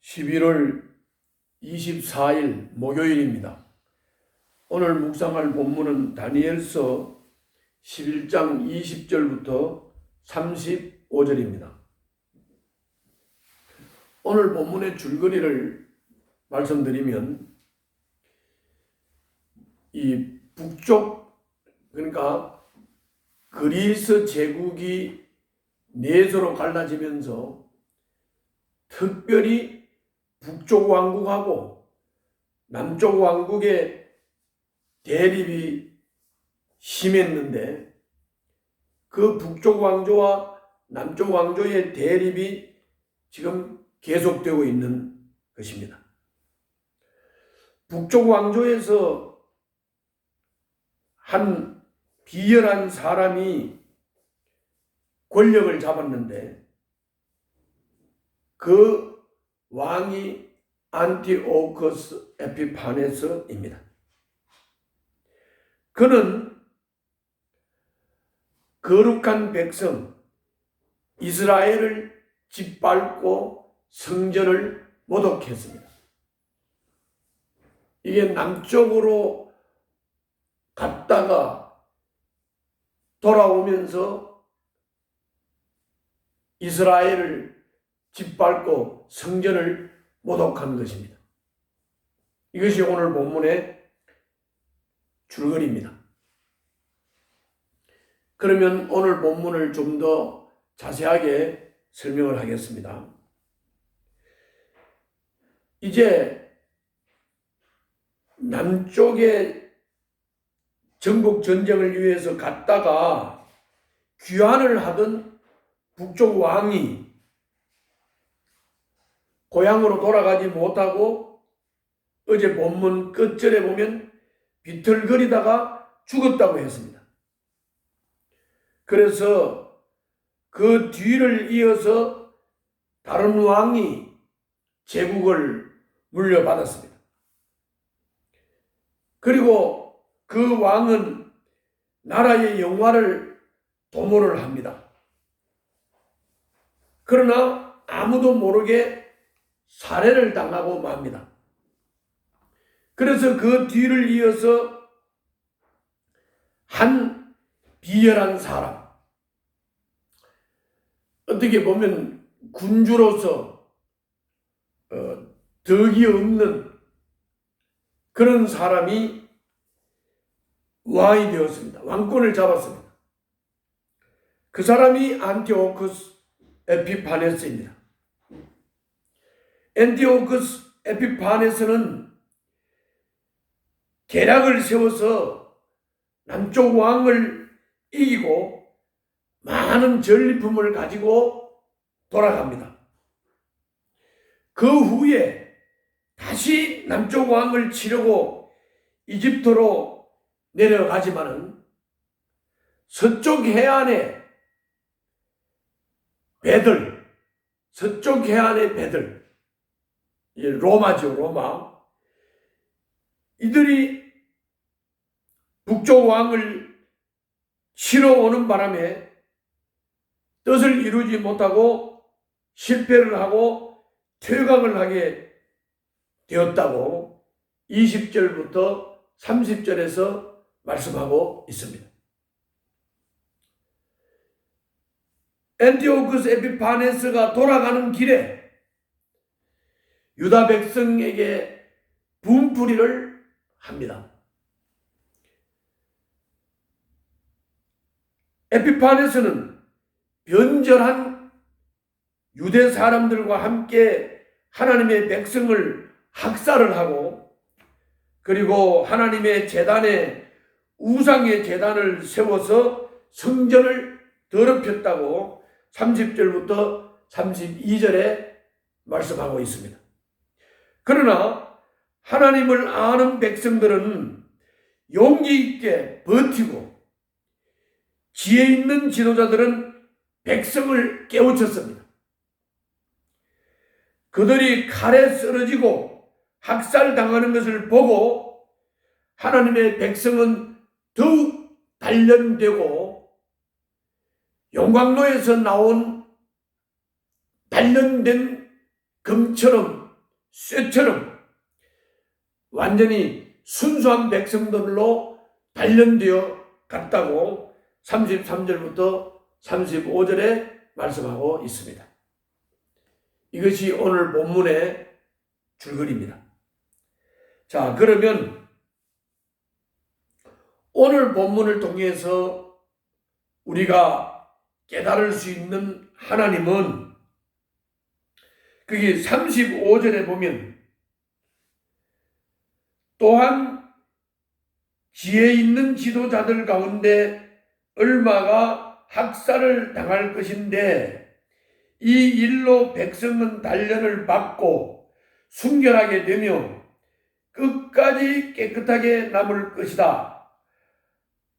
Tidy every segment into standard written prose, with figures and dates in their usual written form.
11월 24일 목요일입니다. 오늘 묵상할 본문은 다니엘서 11장 20절부터 35절입니다. 오늘 본문의 줄거리를 말씀드리면 이 북쪽, 그러니까 그리스 제국이 넷으로 갈라지면서 특별히 북쪽 왕국하고 남쪽 왕국의 대립이 심했는데, 그 북쪽 왕조와 남쪽 왕조의 대립이 지금 계속되고 있는 것입니다. 북쪽 왕조에서 한 비열한 사람이 권력을 잡았는데, 그 왕이 안티오커스 에피파네스입니다. 그는 거룩한 백성 이스라엘을 짓밟고 성전을 모독했습니다. 이게 남쪽으로 갔다가 돌아오면서 이스라엘을 짓밟고 성전을 모독한 것입니다. 이것이 오늘 본문의 줄거리입니다. 그러면 오늘 본문을 좀 더 자세하게 설명을 하겠습니다. 이제 남쪽의 전국 전쟁을 위해서 갔다가 귀환을 하던 북쪽 왕이 고향으로 돌아가지 못하고 어제 본문 끝절에 보면 비틀거리다가 죽었다고 했습니다. 그래서 그 뒤를 이어서 다른 왕이 제국을 물려받았습니다. 그리고 그 왕은 나라의 영화를 도모를 합니다. 그러나 아무도 모르게 살해를 당하고 맙니다. 그래서 그 뒤를 이어서 한 비열한 사람, 어떻게 보면 군주로서 덕이 없는 그런 사람이 왕이 되었습니다. 왕권을 잡았습니다. 그 사람이 안티오쿠스 에피파네스입니다. 안티오쿠스 에피파네스는 계략을 세워서 남쪽 왕을 이기고 많은 전리품을 가지고 돌아갑니다. 그 후에 다시 남쪽 왕을 치려고 이집트로 내려가지만은 서쪽 해안의 배들, 서쪽 해안의 배들, 로마죠, 로마. 이들이 북쪽 왕을 치러 오는 바람에 뜻을 이루지 못하고 실패를 하고 퇴각을 하게 되었다고 20절부터 30절에서 말씀하고 있습니다. 안티오쿠스 에피파네스가 돌아가는 길에 유다 백성에게 분풀이를 합니다. 에피파네스는 변절한 유대 사람들과 함께 하나님의 백성을 학살을 하고, 그리고 하나님의 제단에 우상의 제단을 세워서 성전을 더럽혔다고 30절부터 32절에 말씀하고 있습니다. 그러나 하나님을 아는 백성들은 용기 있게 버티고, 지혜 있는 지도자들은 백성을 깨우쳤습니다. 그들이 칼에 쓰러지고 학살당하는 것을 보고 하나님의 백성은 더욱 단련되고, 용광로에서 나온 단련된 금처럼 쇠처럼 완전히 순수한 백성들로 단련되어 갔다고 33절부터 35절에 말씀하고 있습니다. 이것이 오늘 본문의 줄거리입니다. 자, 그러면 오늘 본문을 통해서 우리가 깨달을 수 있는 하나님은 그게 35절에 보면 또한 지혜 있는 지도자들 가운데 얼마가 학살을 당할 것인데 이 일로 백성은 단련을 받고 순결하게 되며 끝까지 깨끗하게 남을 것이다.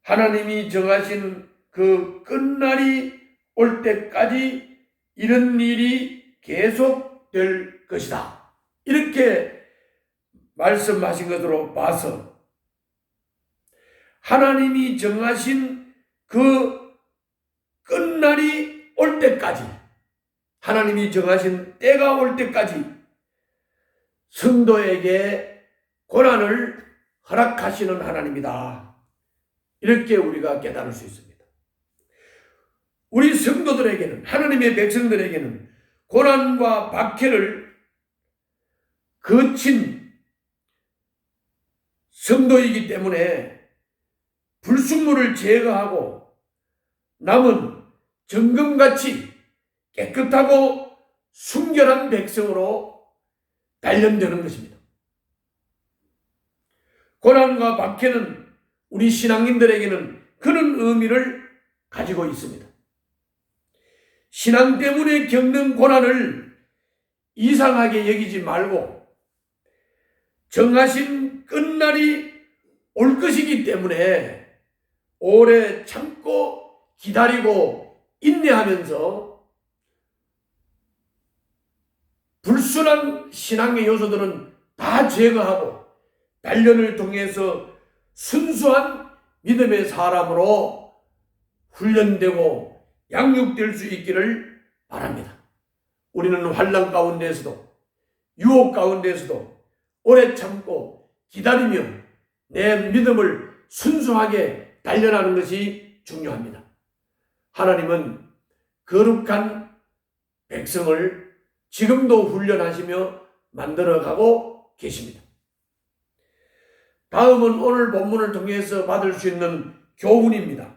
하나님이 정하신 그 끝날이 올 때까지 이런 일이 계속될 것이다. 이렇게 말씀하신 것으로 봐서 하나님이 정하신 그 끝날이 올 때까지, 하나님이 정하신 때가 올 때까지 성도에게 고난을 허락하시는 하나님이다. 이렇게 우리가 깨달을 수 있습니다. 우리 성도들에게는, 하나님의 백성들에게는 고난과 박해를 거친 성도이기 때문에 불순물을 제거하고 남은 정금같이 깨끗하고 순결한 백성으로 단련되는 것입니다. 고난과 박해는 우리 신앙인들에게는 그런 의미를 가지고 있습니다. 신앙 때문에 겪는 고난을 이상하게 여기지 말고 정하신 끝날이 올 것이기 때문에 오래 참고 기다리고 인내하면서 불순한 신앙의 요소들은 다 제거하고 단련을 통해서 순수한 믿음의 사람으로 훈련되고 양육될 수 있기를 바랍니다. 우리는 환난 가운데서도 유혹 가운데서도 오래 참고 기다리며 내 믿음을 순수하게 단련하는 것이 중요합니다. 하나님은 거룩한 백성을 지금도 훈련하시며 만들어가고 계십니다. 다음은 오늘 본문을 통해서 받을 수 있는 교훈입니다.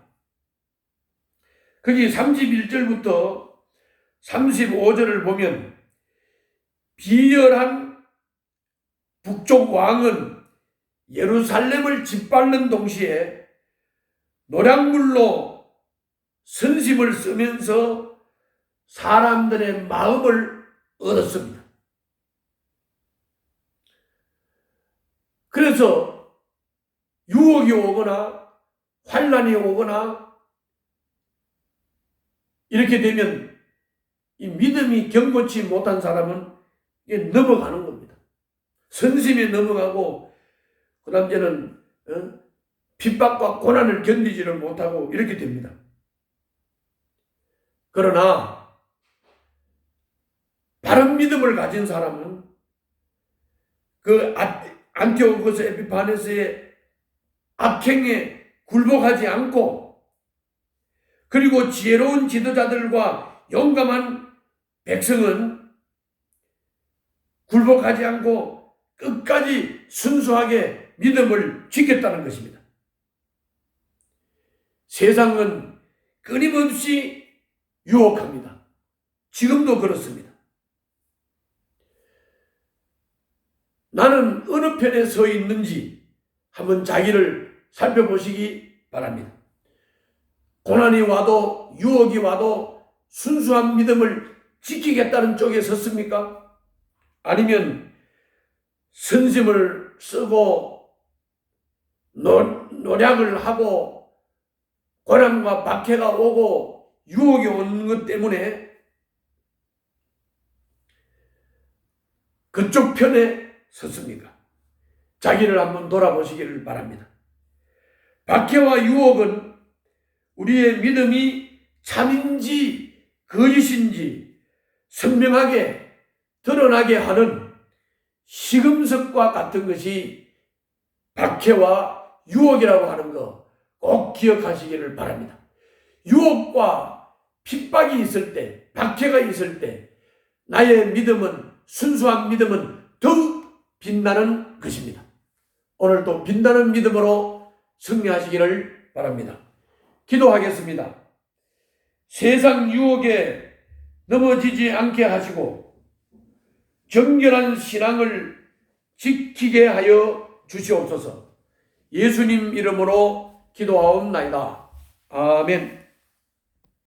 거기 31절부터 35절을 보면 비열한 북쪽 왕은 예루살렘을 짓밟는 동시에 노략물로 선심을 쓰면서 사람들의 마음을 얻었습니다. 그래서 유혹이 오거나 환난이 오거나 이렇게 되면 이 믿음이 견고치 못한 사람은 이게 넘어가는 겁니다. 선심에 넘어가고 그 다음에는 핍박과 고난을 견디지를 못하고 이렇게 됩니다. 그러나 바른 믿음을 가진 사람은 그 안티오코스 에피파네스의 악행에 굴복하지 않고 그리고 지혜로운 지도자들과 용감한 백성은 굴복하지 않고 끝까지 순수하게 믿음을 지켰다는 것입니다. 세상은 끊임없이 유혹합니다. 지금도 그렇습니다. 나는 어느 편에 서 있는지 한번 자기를 살펴보시기 바랍니다. 고난이 와도 유혹이 와도 순수한 믿음을 지키겠다는 쪽에 섰습니까? 아니면 선심을 쓰고 노력을 하고 고난과 박해가 오고 유혹이 오는 것 때문에 그쪽 편에 섰습니까? 자기를 한번 돌아보시기를 바랍니다. 박해와 유혹은 우리의 믿음이 참인지 거짓인지 선명하게 드러나게 하는 시금석과 같은 것이 박해와 유혹이라고 하는 거 꼭 기억하시기를 바랍니다. 유혹과 핍박이 있을 때, 박해가 있을 때 나의 믿음은, 순수한 믿음은 더욱 빛나는 것입니다. 오늘도 빛나는 믿음으로 승리하시기를 바랍니다. 기도하겠습니다. 세상 유혹에 넘어지지 않게 하시고 정결한 신앙을 지키게 하여 주시옵소서. 예수님 이름으로 기도하옵나이다. 아멘.